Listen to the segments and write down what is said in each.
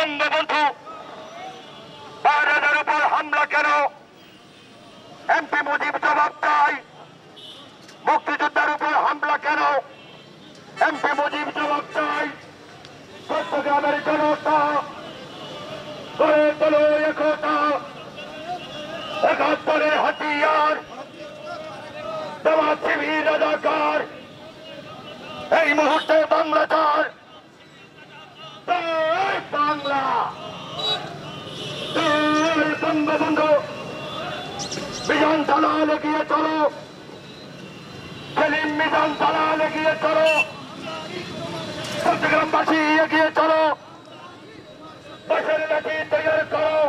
বঙ্গবন্ধু 12,000 উপর হামলা কেন? এমপি মুজিব জবাব চাই। মুক্তিযোদ্ধার উপর হামলা কেন? এমপি মুজিব জবাব চাই। চট্টগ্রামের জনতা গড়ে তোলো একতা, 71-এর হাতিয়ার জামাত শিবির রাজাকার। এই মুহূর্তে বাংলা চার, বাংলা বঙ্গবন্ধু মিজান চালাল এগিয়ে চলো, সেলিম মিজান চালাল এগিয়ে চলো, চট্টগ্রামবাসী এগিয়ে চলো, বাঁশের লাঠি তৈরি করো,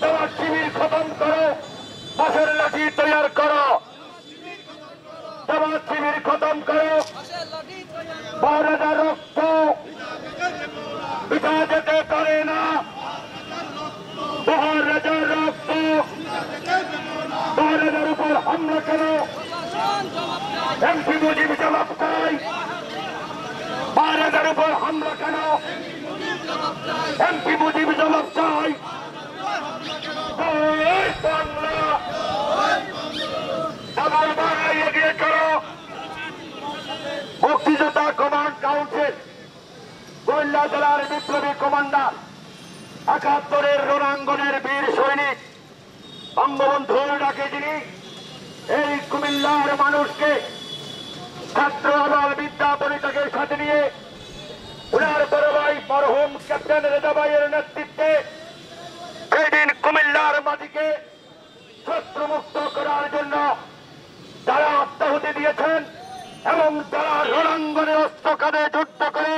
জামাত শিবির খতম করো, বাঁশের লাঠি তৈরি করো, জামাত শিবির খতম করো। 12,000 রক্ত পিতা যেতে পারে না, 12,000 রক্ত, 12,000 উপর হামলা কেন? এমপি মুজিব জবাব চাই। 12,000 উপর হামলা কেন? এমপি মুজিব জবাব চাই। বাংলা আবার বাংলায় এগিয়ে চলো। মুক্তিযোদ্ধা কমান্ড কাউন্সিল কুমিল্লা জেলার বিপ্লবী কমান্ডার, 71-এর রণাঙ্গনের বীর সৈনিক, বঙ্গবন্ধুর ডাকে যিনি এই কুমিল্লার মানুষকে ছাত্র আবাল বিদ্যা পরিত্যাগের সাথে নিয়ে উনার বড় ভাই মরহুম ক্যাপ্টেন রেজা ভাইয়ের নেতৃত্বে সেদিন কুমিল্লার মাটিকে শত্রুমুক্ত করার জন্য যারা আত্মাহুতি দিয়েছেন এবং যারা রণাঙ্গনে অস্ত্র কাঁধে যুদ্ধ করে